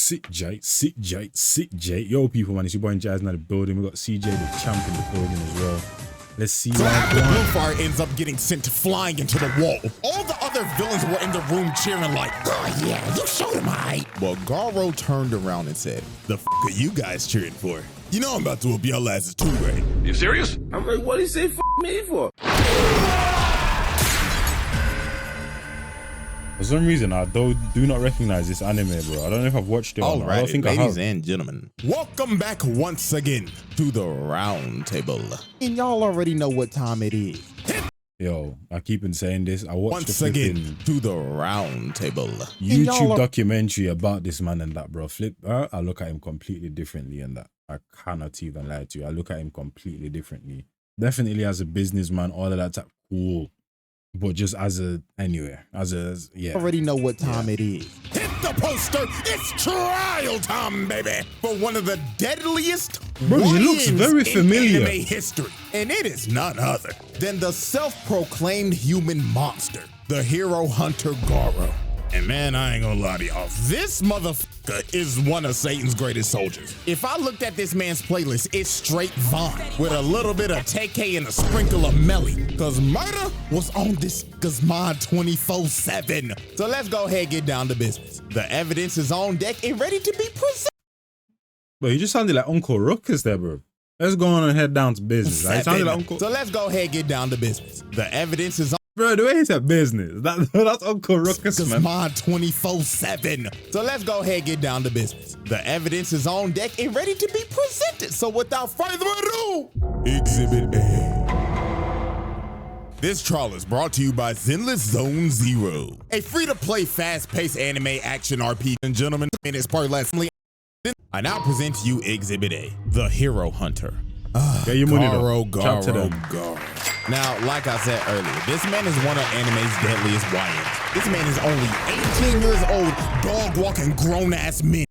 CJ. Yo, people, man, it's your boy Jazz in the building. We got CJ the champ in the building as well. Let's see. So after Bluefire ends up getting sent flying into the wall, all the other villains were in the room cheering like, oh yeah, you showed him right. But Garou turned around and said, the f are you guys cheering for? You know I'm about to whoop y'all asses too, right? You serious? I'm like, what did he say f me for? For some reason, I do not recognize this anime, bro. I don't know if I've watched it or not. I don't think I have. Ladies and gentlemen, welcome back once again to the round table. And y'all already know what time it is. Yo, I keep on saying this. I watched once again to the round table. YouTube documentary about this man and that, bro. I look at him completely differently and that. I cannot even lie to you. I look at him completely differently. Definitely as a businessman, all of that type, cool. But just yeah. Already know what time it is. Hit the poster. It's trial time, baby. For one of the deadliest bro, he looks very familiar. In anime history. And it is none other than the self-proclaimed human monster, the hero hunter Garou. And man, I ain't gonna lie to y'all. This motherfucker is one of Satan's greatest soldiers. If I looked at this man's playlist, it's straight Vaughn with a little bit of TK and a sprinkle of Melly. Cause murder was on this nigga's mind 24/7. So let's go ahead and get down to business. The evidence is on deck and ready to be presented. But he just sounded like Uncle Ruckus there, bro. Let's go on and head down to business. Right? Sounded like Uncle. So let's go ahead and get down to business. The evidence is on. Bro, the way he said business, that's Uncle Ruckus, man. Mine 24/7. So let's go ahead and get down to business. The evidence is on deck and ready to be presented. So without further ado, Exhibit A. This trial is brought to you by Zenless Zone Zero, a free-to-play, fast-paced anime action RPG. And gentlemen, in its part lastly, I now present to you Exhibit A, the Hero Hunter. Get your money, Garou. Now, like I said earlier, this man is one of anime's deadliest YNs. This man is only 18 years old, dog-walking grown-ass men.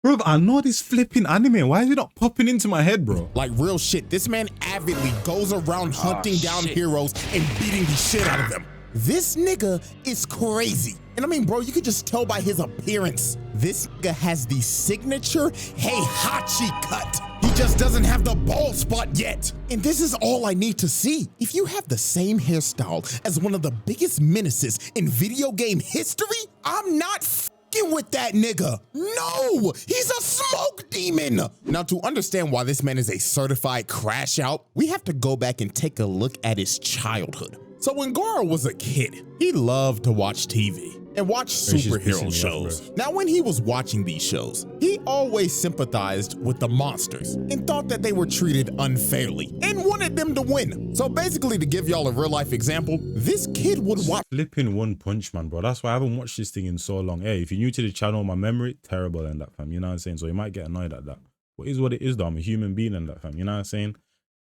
Bro, I know this flipping anime. Why is it not popping into my head, bro? Like real shit, this man avidly goes around hunting down heroes and beating the shit out of them. This nigga is crazy. And I mean, bro, you could just tell by his appearance. This nigga has the signature Heihachi cut. He just doesn't have the bald spot yet. And this is all I need to see. If you have the same hairstyle as one of the biggest menaces in video game history, I'm not f***ing with that nigga. No, he's a smoke demon. Now, to understand why this man is a certified crash out, we have to go back and take a look at his childhood. So when Garou was a kid, he loved to watch TV and watch superhero shows. Now, when he was watching these shows, he always sympathized with the monsters and thought that they were treated unfairly and wanted them to win. So basically, to give y'all a real life example, this kid would watch flipping One Punch Man, bro. That's why I haven't watched this thing in so long. Hey, if you're new to the channel, my memory, terrible in that, fam. You know what I'm saying? So you might get annoyed at that. What is what it is, though. I'm a human being in that, fam. You know what I'm saying?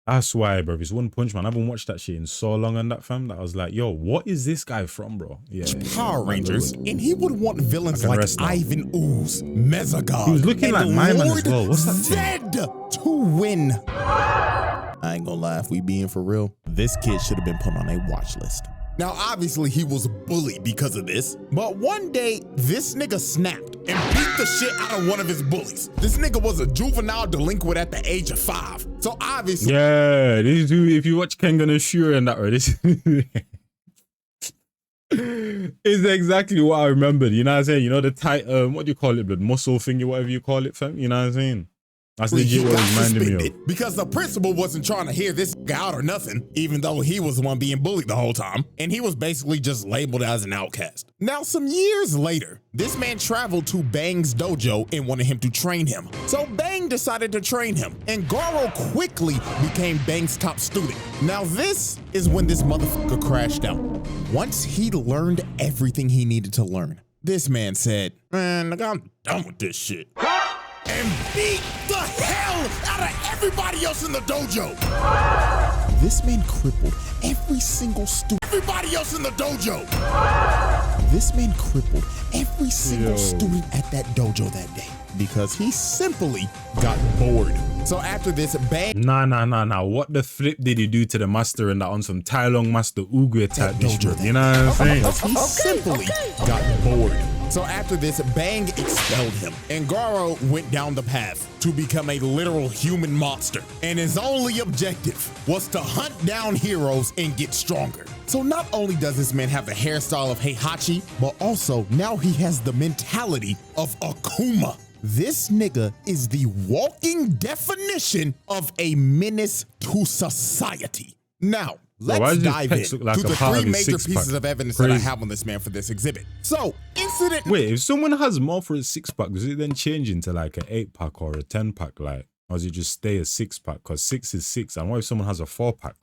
That's why, bro. It's One Punch Man. I haven't watched that shit in so long on that, fam, that I was like, yo, what is this guy from, bro? Yeah. Power Rangers, and he would want villains like Ivan Ooze, Mesogod, he was looking like my man as well. What's that Zed to win. I ain't gonna lie, if we being for real, this kid should have been put on a watch list. Now, obviously, he was bullied because of this, but one day, this nigga snapped and beat the shit out of one of his bullies. This nigga was a juvenile delinquent at the age of 5. So obviously— yeah, this dude, if you watch Kengan Ashura and that, right, this is exactly what I remembered. You know what I'm saying? You know the tight, what do you call it, blood muscle thingy, whatever you call it, fam? You know what I'm saying? That's legit what it reminded me of. Because the principal wasn't trying to hear this guy out or nothing, even though he was the one being bullied the whole time. And he was basically just labeled as an outcast. Now, some years later, this man traveled to Bang's dojo and wanted him to train him. So Bang decided to train him, and Garou quickly became Bang's top student. Now, this is when this motherfucker crashed out. Once he learned everything he needed to learn, this man said, man, I'm done with this shit. And beat the hell out of everybody else in the dojo. This man crippled every single student. Everybody else in the dojo. This man crippled every single student at that dojo that day because he simply got bored. So after this, Bang— Nah. What the flip did he do to the master and that on some Tai Long Master Uguay type dojo? You know what I'm saying? He simply got bored. So after this, Bang expelled him, and Garou went down the path to become a literal human monster. And his only objective was to hunt down heroes and get stronger. So not only does this man have the hairstyle of Heihachi, but also now he has the mentality of Akuma. This nigga is the walking definition of a menace to society. Now, let's dive in to the three major pieces of evidence that I have on this man for this exhibit. So, incident. Wait, if someone has more for a 6-pack, does it then change into like an 8-pack or a 10-pack? Like, or does it just stay a 6-pack? Because 6 is 6. And what if someone has a 4-pack?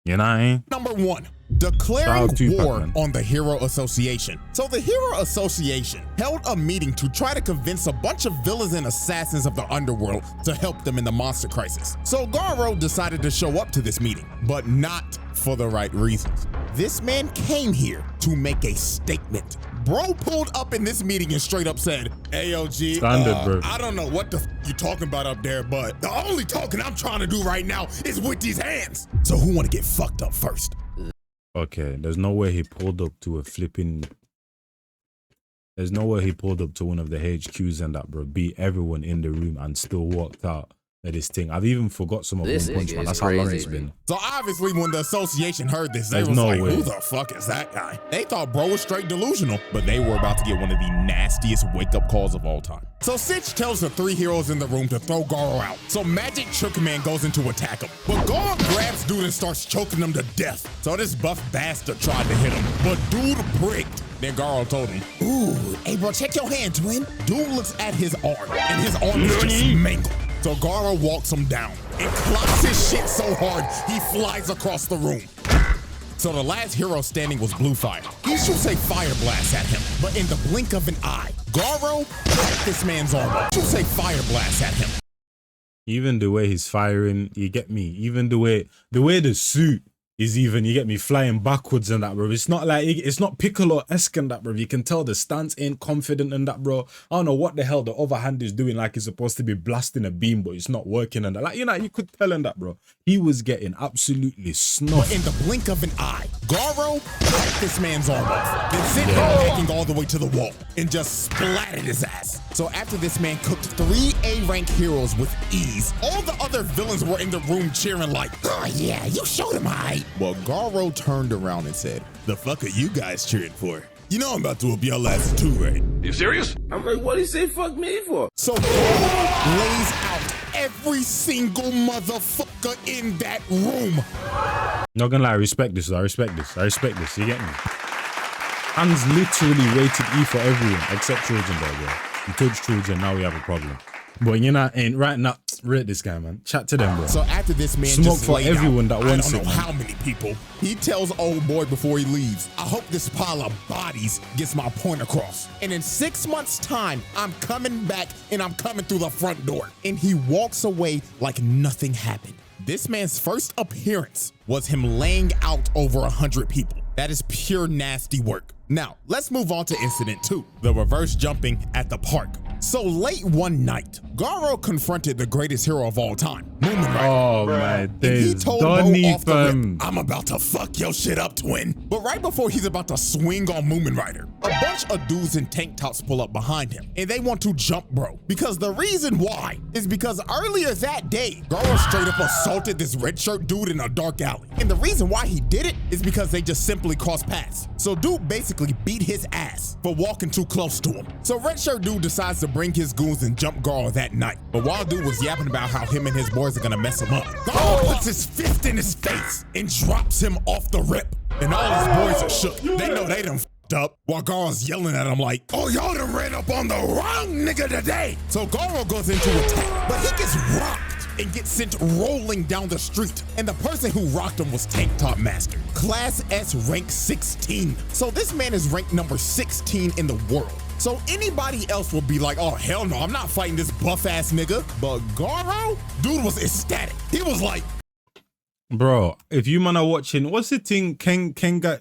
You know what I mean? Number 1, declaring war on the Hero Association. So the Hero Association held a meeting to try to convince a bunch of villains and assassins of the underworld to help them in the monster crisis. So Garou decided to show up to this meeting, but not for the right reasons. This man came here to make a statement. Bro pulled up in this meeting and straight up said, AOG, bro. I don't know what the you talking about up there, but the only talking I'm trying to do right now is with these hands. So who want to get fucked up first? Okay, there's no way he pulled up to a flipping... There's no way he pulled up to one of the HQs and that, bro. Beat everyone in the room and still walked out of this thing. I've even forgot some of One Punch Man. That's how long it's been. So obviously when the association heard this, they was like, who the fuck is that guy? They thought bro was straight delusional, but they were about to get one of the nastiest wake-up calls of all time. So Sitch tells the 3 heroes in the room to throw Garou out. So Magic Trick Man goes in to attack him. But Garou grabs dude and starts choking him to death. So this buff bastard tried to hit him, but dude pricked. Then Garou told him, ooh, hey bro, check your hand, twin. Dude looks at his arm, and his arm is just mangled. So Garou walks him down and clocks his shit so hard, he flies across the room. So the last hero standing was Blue Fire. He shoots a fire blast at him, but in the blink of an eye, Garou cut this man's arm off. Shoots a fire blast at him. Even the way he's firing, you get me. Even the way the suit is even, you get me, flying backwards and that, bro. It's not like, it's not Piccolo-esque and that, bro. You can tell the stance ain't confident in that, bro. I don't know what the hell the other hand is doing, like it's supposed to be blasting a beam, but it's not working and that. Like, you know, you could tell in that, bro. He was getting absolutely snuffed. But in the blink of an eye, Garou cut this man's arm off, then sent him backing all the way to the wall and just splattered his ass. So after this man cooked 3 A-rank heroes with ease, all the other villains were in the room cheering like, oh yeah, you showed him high. Well, Garou turned around and said, the fuck are you guys cheering for? You know I'm about to whoop your ass too, right? You serious? I'm like, what did he say fuck me for? So Garou lays out every single motherfucker in that room. Not gonna lie, I respect this. I respect this. You get me? Hands literally rated E for everyone except Trojan, bro. You touch Trojan, now we have a problem. But you know, ain't right now. Rate this guy, man. Chat to them, bro. So after this man smoke just for everyone that wants it. I don't know how many people. He tells old boy before he leaves, I hope this pile of bodies gets my point across. And in 6 months' time, I'm coming back and I'm coming through the front door. And he walks away like nothing happened. This man's first appearance was him laying out over 100 people. That is pure nasty work. Now, let's move on to incident 2, the reverse jumping at the park. So late one night, Garou confronted the greatest hero of all time, Moomin Rider. Oh my days, he told Bo off the rip, I'm about to fuck your shit up, twin. But right before he's about to swing on Moomin Rider, a bunch of dudes in tank tops pull up behind him, and they want to jump bro. Because the reason why is because earlier that day, Garou straight up assaulted this red shirt dude in a dark alley. And the reason why he did it is because they just simply crossed paths. So dude basically beat his ass for walking too close to him. So red shirt dude decides to bring his goons and jump Garou that night. But while dude was yapping about how him and his boys are gonna mess him up, Garou puts his fist in his face and drops him off the rip. And all his boys are shook. They know they done f***ed up, while Garou's yelling at him like, oh, y'all done ran up on the wrong nigga today. So Garou goes into attack, but he gets rocked and gets sent rolling down the street. And the person who rocked him was Tank Top Master, Class S rank 16. So this man is ranked number 16 in the world. So anybody else will be like, oh, hell no, I'm not fighting this buff-ass nigga. But Garou, dude was ecstatic. He was like, bro, if you man are watching, what's the thing, Kenga,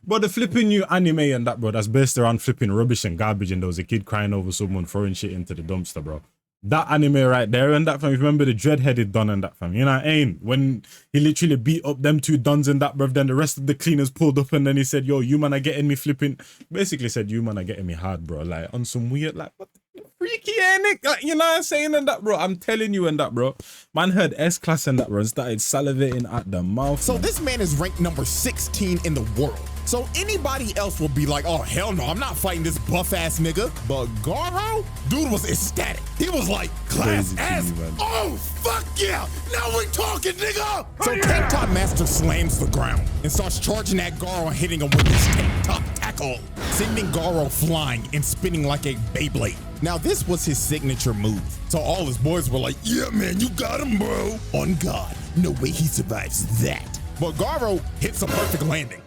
bro, the flipping new anime and that, bro, that's based around flipping rubbish and garbage, and there was a kid crying over someone throwing shit into the dumpster, bro. That anime right there and that, fam. Remember the dread-headed Don and that, fam. You know what I mean? When he literally beat up them two Dons and that, bruv, then the rest of the cleaners pulled up and then he said, yo, you man are getting me flipping. Basically said, you man are getting me hard, bro. Like, on some weird, like, what the freaky, ain't it? Like, you know what I'm saying and that, bro? I'm telling you and that, bro. Man heard S-Class and that, bro, and started salivating at the mouth. So this man is ranked number 16 in the world. So anybody else will be like, oh, hell no, I'm not fighting this buff-ass nigga. But Garou, dude was ecstatic. He was like, class S, oh, fuck yeah, now we talking, nigga. So Tank Top Master slams the ground and starts charging at Garou and hitting him with his Tank Top tackle, sending Garou flying and spinning like a Beyblade. Now, this was his signature move. So all his boys were like, yeah, man, you got him, bro. On God, no way he survives that. But Garou hits a perfect landing.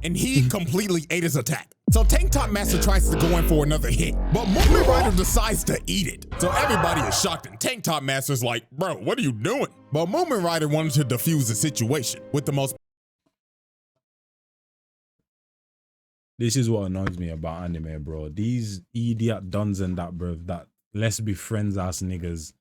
And he completely ate his attack. So Tank Top Master tries to go in for another hit, but Movement Rider decides to eat it. So everybody is shocked and Tank Top Master's like, bro, what are you doing? But Movement Rider wanted to defuse the situation with the most. This is what annoys me about anime, bro. These idiot Dons and that, bro, that let's be friends ass niggas.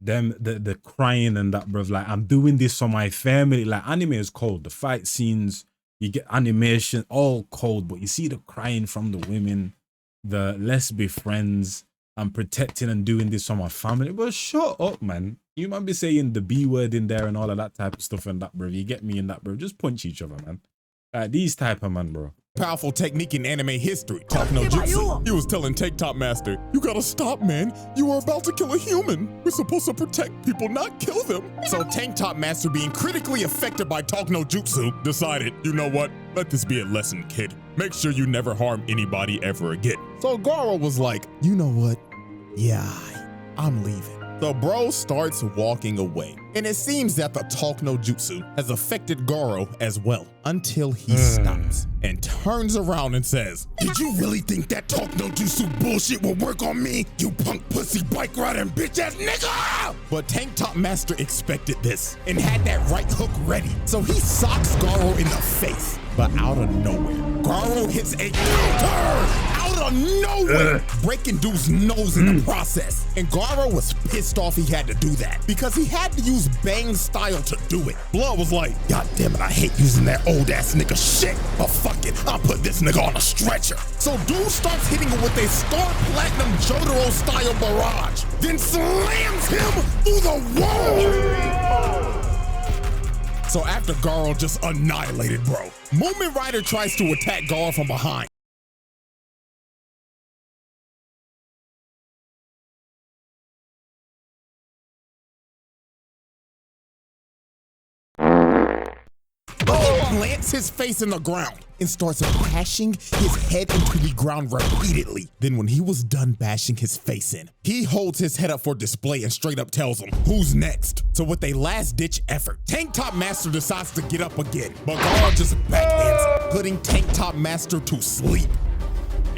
Them, the crying and that, bro, like, I'm doing this for my family. Like, anime is cold. The fight scenes, you get animation, all cold, but you see the crying from the women, the let's be friends, I'm protecting and doing this for my family. But shut up, man. You might be saying the B word in there and all of that type of stuff and that, bro. You get me in that, bro. Just punch each other, man. These type of man, bro. Powerful technique in anime history. Talk no jutsu. He was telling Tank Top Master, you gotta stop, man. You are about to kill a human. We're supposed to protect people, not kill them. So Tank Top Master, being critically affected by Talk no Jutsu, decided, you know what? Let this be a lesson, kid. Make sure you never harm anybody ever again. So Garou was like, you know what? Yeah, I'm leaving. The bro starts walking away. And it seems that the Talk no Jutsu has affected Garou as well, until he stops and turns around and says, did you really think that Talk no Jutsu bullshit will work on me, you punk pussy bike riding bitch ass nigga? But Tank Top Master expected this and had that right hook ready. So he socks Garou in the face, but out of nowhere, Garou hits a counter out of nowhere, breaking dude's nose in the process. And Garou was pissed off he had to do that because he had to use Bang style to do it. Blood was like, God damn it, I hate using that old ass nigga shit, but fuck it, I'll put this nigga on a stretcher. So dude starts hitting him with a Star Platinum Jotaro style barrage, then slams him through the wall. So after Garou just annihilated bro, Movement Rider tries to attack Garou from behind. Plants his face in the ground and starts bashing his head into the ground repeatedly. Then when he was done bashing his face in, he holds his head up for display and straight up tells him, who's next? So with a last ditch effort, Tank Top Master decides to get up again, but Garou just backhands him, putting Tank Top Master to sleep.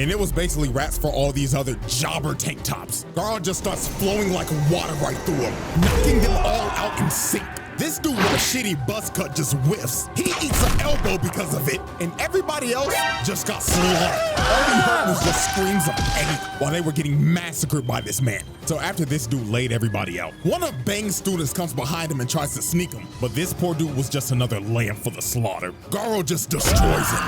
And it was basically raps for all these other jobber tank tops. Garou just starts flowing like water right through him, knocking them all out in sync. This dude with a shitty buzz cut just whiffs. He eats an elbow because of it, and everybody else just got slaughtered. All he heard was just screams of pain while they were getting massacred by this man. So after this dude laid everybody out, one of Bang's students comes behind him and tries to sneak him, but this poor dude was just another lamb for the slaughter. Garou just destroys him.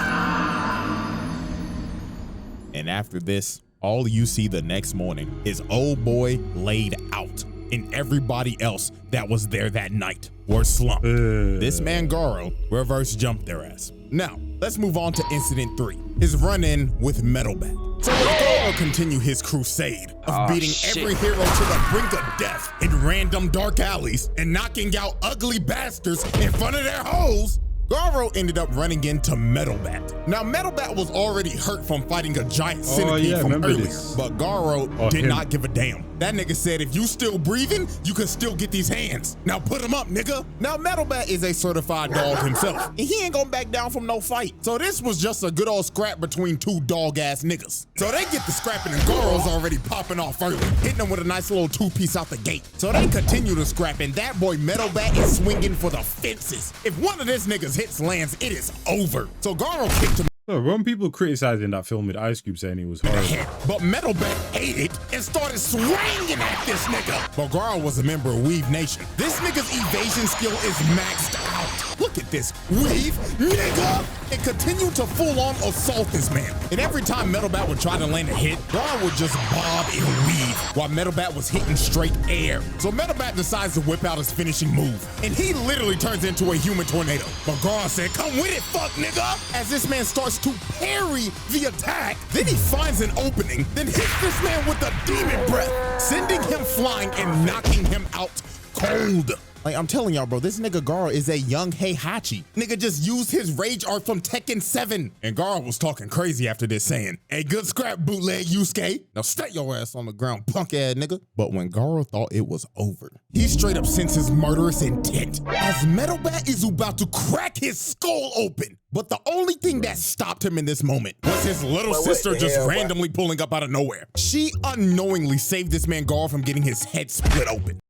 And after this, all you see the next morning is old boy laid out, and everybody else that was there that night were slumped. This man Garou reverse jumped their ass. Now, let's move on to incident 3, his run-in with Metal Bat. So Garou continue his crusade of beating every hero to the brink of death in random dark alleys and knocking out ugly bastards in front of their hoes. Garou ended up running into Metal Bat. Now, Metal Bat was already hurt from fighting a giant centipede from earlier, but Garou did not give a damn. That nigga said, if you still breathing, you can still get these hands. Now put him up, nigga. Now, Metal Bat is a certified dog himself, and he ain't gonna back down from no fight. So this was just a good old scrap between two dog-ass niggas. So they get the scrapping, and Garou's already popping off early, hitting them with a nice little 2-piece out the gate. So they continue to scrap, and that boy Metal Bat is swinging for the fences. If one of this niggas hits lands, it is over. So Garou kicked him No, when people criticizing that film with Ice Cube saying it was horrible. But Metalbat ate it and started swinging at this nigga. But Garou was a member of Weave Nation. This nigga's evasion skill is maxed out. Look at this, Weave, nigga! And continued to full-on assault this man. And every time Metalbat would try to land a hit, Garou would just bob and weave while Metalbat was hitting straight air. So Metalbat decides to whip out his finishing move. And he literally turns into a human tornado. But Garou said, come with it, fuck nigga! As this man starts to parry the attack, then he finds an opening, then hits this man with a demon breath, sending him flying and knocking him out cold. Like, I'm telling y'all, bro, this nigga Garou is a young Heihachi. Nigga just used his rage art from Tekken 7. And Garou was talking crazy after this, saying, hey, good scrap, bootleg Yusuke. Now stay your ass on the ground, punk ass nigga. But when Garou thought it was over, he straight up senses murderous intent as Metalbat is about to crack his skull open. But the only thing that stopped him in this moment was his little sister just randomly pulling up out of nowhere. She unknowingly saved this man Garou from getting his head split open.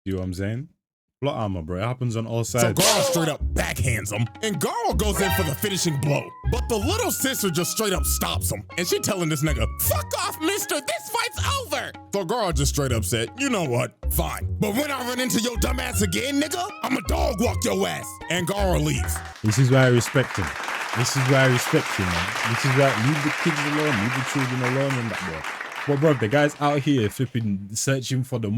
You know what I'm saying? Plot armor, bro. It happens on all sides. So Garou straight up backhands him, and Garou goes in for the finishing blow. But the little sister just straight up stops him, and she telling this nigga, fuck off, mister, this fight's over. So Garou just straight up said, you know what, fine. But when I run into your dumb ass again, nigga, I'ma dog walk your ass. And Garou leaves. This is why I respect him. This is why I respect him, man. This is why, leave the kids alone, leave the children alone and that, boy. But bro, the guy's out here flipping, searching for the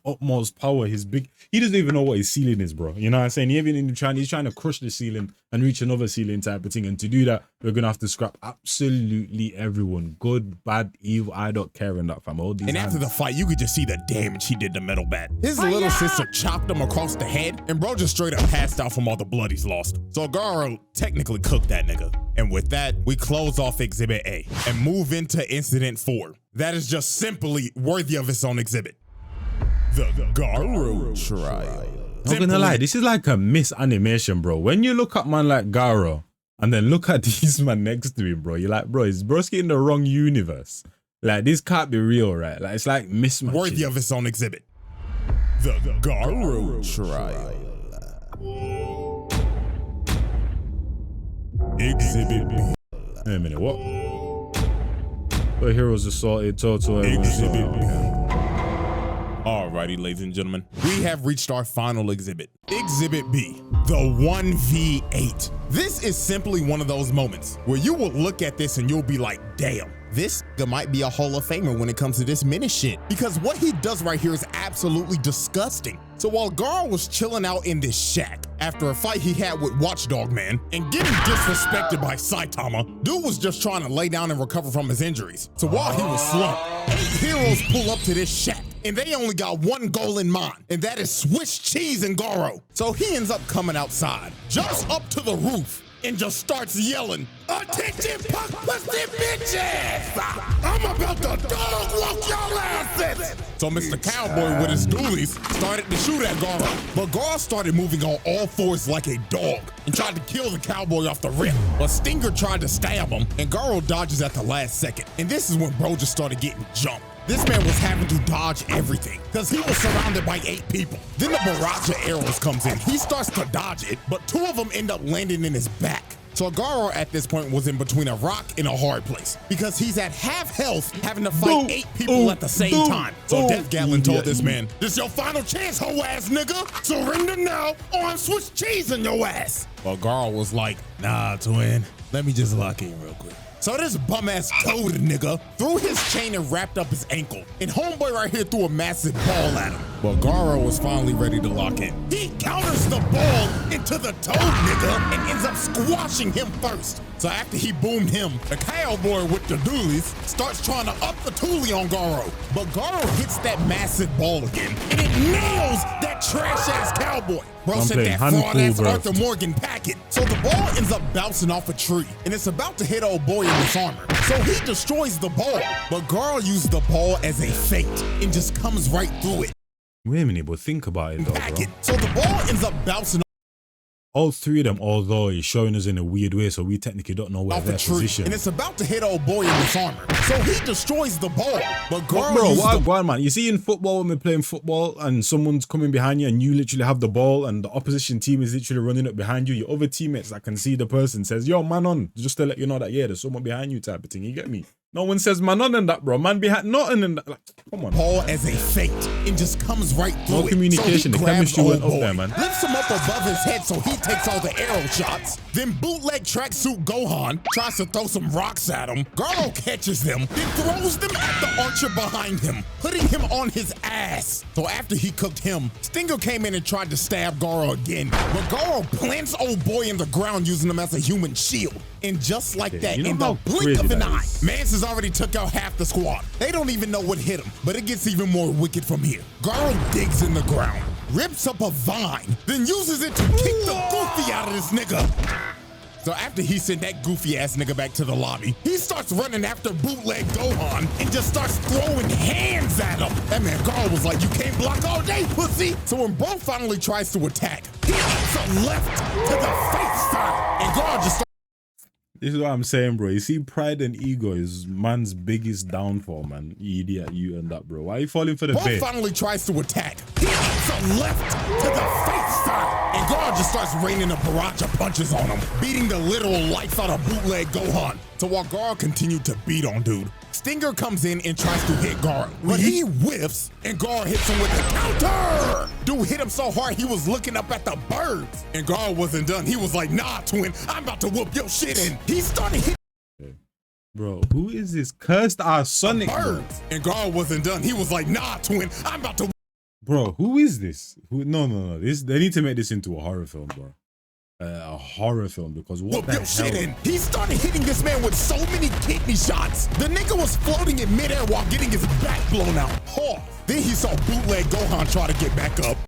utmost power. He doesn't even know what his ceiling is, bro. You know what I'm saying? He's trying to crush the ceiling and reach another ceiling type of thing. And to do that, we're gonna have to scrap absolutely everyone, good, bad, evil. I don't care in that, fam. All these. And after the fight, you could just see the damage he did to Metalbat. His little sister chopped him across the head, and bro just straight up passed out from all the blood he's lost. So Garou technically cooked that nigga. And with that, we close off Exhibit A and move into Incident 4. That is just simply worthy of its own exhibit. The Garou trial. Not gonna lie, this is like a misanimation, bro. When you look at man like Garou and then look at these man next to him, bro, you're like, bro, is broski in the wrong universe? Like, this can't be real, right? Like, it's like mismatching. Worthy of its own exhibit. The Garou trial. Exhibit B. Wait a minute, what? The heroes assaulted, total. Exhibit B. Alrighty, ladies and gentlemen, we have reached our final exhibit. Exhibit B, the 1v8. This is simply one of those moments where you will look at this and you'll be like, damn, this might be a Hall of Famer when it comes to this menace shit. Because what he does right here is absolutely disgusting. So while Garou was chilling out in this shack after a fight he had with Watchdog Man and getting disrespected by Saitama, dude was just trying to lay down and recover from his injuries. So while he was slumped, 8 heroes pull up to this shack and they only got one goal in mind, and that is Swiss cheese and Garou. So he ends up coming outside, jumps up to the roof, and just starts yelling, attention punk pussy bitches! I'm about to dog walk your asses! So Mr. Cowboy with his dualies started to shoot at Garou, but Garou started moving on all fours like a dog and tried to kill the cowboy off the rip. But Stinger tried to stab him, and Garou dodges at the last second. And this is when bro just started getting jumped. This man was having to dodge everything because he was surrounded by 8 people. Then the barrage of arrows comes in. He starts to dodge it, but 2 of them end up landing in his back. So Garou at this point was in between a rock and a hard place because he's at half health having to fight 8 people at the same time. So Death Gatlin told this man, this your final chance, hoe ass nigga. Surrender now or I'm Swiss cheese in your ass. But Garou was like, nah, twin, let me just lock in real quick. So this bum-ass toad nigga threw his chain and wrapped up his ankle. And homeboy right here threw a massive ball at him. But Garou was finally ready to lock in. He counters the ball into the toad nigga and ends up squashing him first. So after he boomed him, the cowboy with the dualies starts trying to up the toolie on Garou. But Garou hits that massive ball again, and it nails that trash-ass cowboy. Bro said that fraud-ass Arthur Morgan packet. So the ball ends up bouncing off a tree, and it's about to hit old boy in his armor. So he destroys the ball, but Garou used the ball as a feint and just comes right through it. Wait a minute, but think about it though, bro. So the ball ends up bouncing all three of them, although he's showing us in a weird way, so we technically don't know where their position. And it's about to hit old boy in this armor. So he destroys the ball. But Garou bro, what go on, man? You see in football when we're playing football and someone's coming behind you and you literally have the ball and the opposition team is literally running up behind you, your other teammates that can see the person says, yo, man on, just to let you know that, yeah, there's someone behind you type of thing. You get me? No one says man on in that, bro. Man behind nothing in that. Like, come on. Ball as a feint and just comes right through no communication. So the chemistry went up there, man. Lifts him up above his head so he takes all the arrow shots. Then bootleg tracksuit Gohan tries to throw some rocks at him. Garou catches them, then throws them at the archer behind him, putting him on his ass. So after he cooked him, Stinger came in and tried to stab Garou again. But Garou plants old boy in the ground using him as a human shield. And just like that, in the blink of an eye, Mance has already took out half the squad. They don't even know what hit him, but it gets even more wicked from here. Garou digs in the ground, rips up a vine, then uses it to kick the goofy out of this nigga. So after he sent that goofy ass nigga back to the lobby, he starts running after bootleg Gohan and just starts throwing hands at him. That man Garou was like, you can't block all day, pussy. So when bro finally tries to attack, he hits a left to the face side, and Garou just This is what I'm saying, bro. You see, pride and ego is man's biggest downfall, man. You idiot, you and that, bro. Why are you falling for the bait? Finally tries to attack. He hits a left to the face side, and Garou just starts raining a barrage of punches on him, beating the literal life out of bootleg Gohan. So while Garou continued to beat on dude, Stinger comes in and tries to hit Garou, but he whiffs and Garou hits him with the counter. Dude hit him so hard he was looking up at the birds, and Garou wasn't done. He was like, nah, twin, I'm about to whoop your shit in. He started hitting. Bro, who is this cursed ass Sonic? Birds, and Garou wasn't done. He was like, nah, twin, I'm about to. Bro, who is this? No. They need to make this into a horror film, bro. A horror film, because what the hell? He started hitting this man with so many kidney shots. The nigga was floating in midair while getting his back blown out. Then he saw bootleg Gohan try to get back up.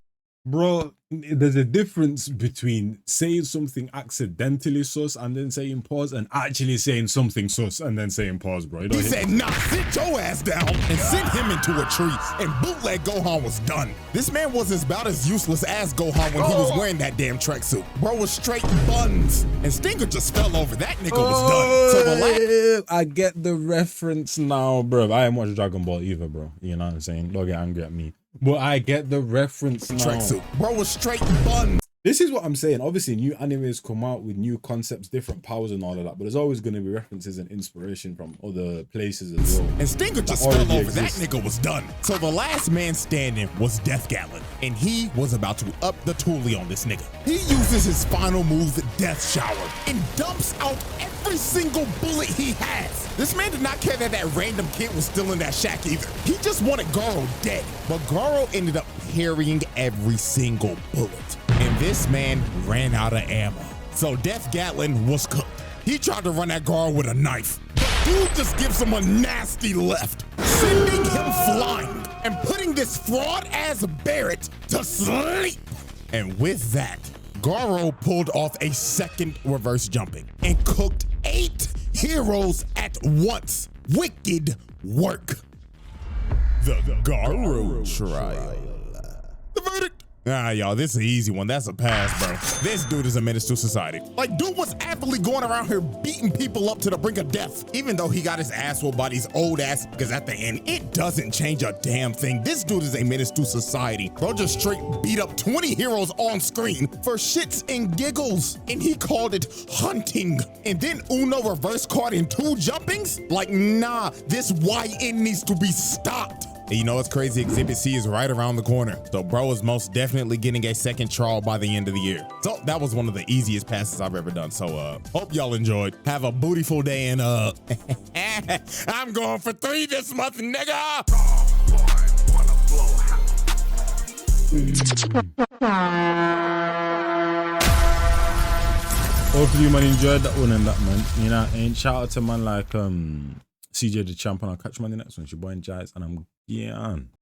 Bro, there's a difference between saying something accidentally sus and then saying pause, and actually saying something sus and then saying pause, bro. He said, nah, sit your ass down, and sent him into a tree, and bootleg Gohan was done. This man was about as useless as Gohan when he was wearing that damn tracksuit. Bro was straight buns, and Stinger just fell over. That nigga was done. So the I get the reference now, bro. I ain't watched Dragon Ball either, bro. You know what I'm saying? Don't get angry at me. But I get the reference now. Tracksuit. Bro was straight bun. This is what I'm saying. Obviously, new animes come out with new concepts, different powers and all of that, but there's always going to be references and inspiration from other places as well. And Stinger just fell over. That nigga was done. So the last man standing was Death Gatlin, and he was about to up the toolie on this nigga. He uses his final move, Death Shower, and dumps out every single bullet he has. This man did not care that that random kid was still in that shack either. He just wanted Garou dead, but Garou ended up parrying every single bullet. And this man ran out of ammo. So Death Gatlin was cooked. He tried to run at Garou with a knife, but dude just gives him a nasty left, sending him flying and putting this fraud-ass Barrett to sleep. And with that, Garou pulled off a second reverse jumping and cooked 8 heroes at once. Wicked work. The Garou trial. The verdict. Nah, y'all, this is an easy one. That's a pass, bro. This dude is a menace to society. Like, dude was actively going around here beating people up to the brink of death, even though he got his ass whooped by these old ass niggas at the end. It doesn't change a damn thing. This dude is a menace to society. Bro just straight beat up 20 heroes on screen for shits and giggles, and he called it hunting. And then Uno reverse card in 2 jumpings? Like, nah, this YN needs to be stopped. And you know what's crazy? Exhibit C is right around the corner. So bro is most definitely getting a second trial by the end of the year. So that was one of the easiest passes I've ever done. So hope y'all enjoyed. Have a bootyful day, and I'm going for 3 this month, nigga. Hopefully you man enjoyed that one and that, man. You know, and shout out to man like CJ Dachamp, and I'll catch you man in the next one. It's your boy Jais, and I'm on.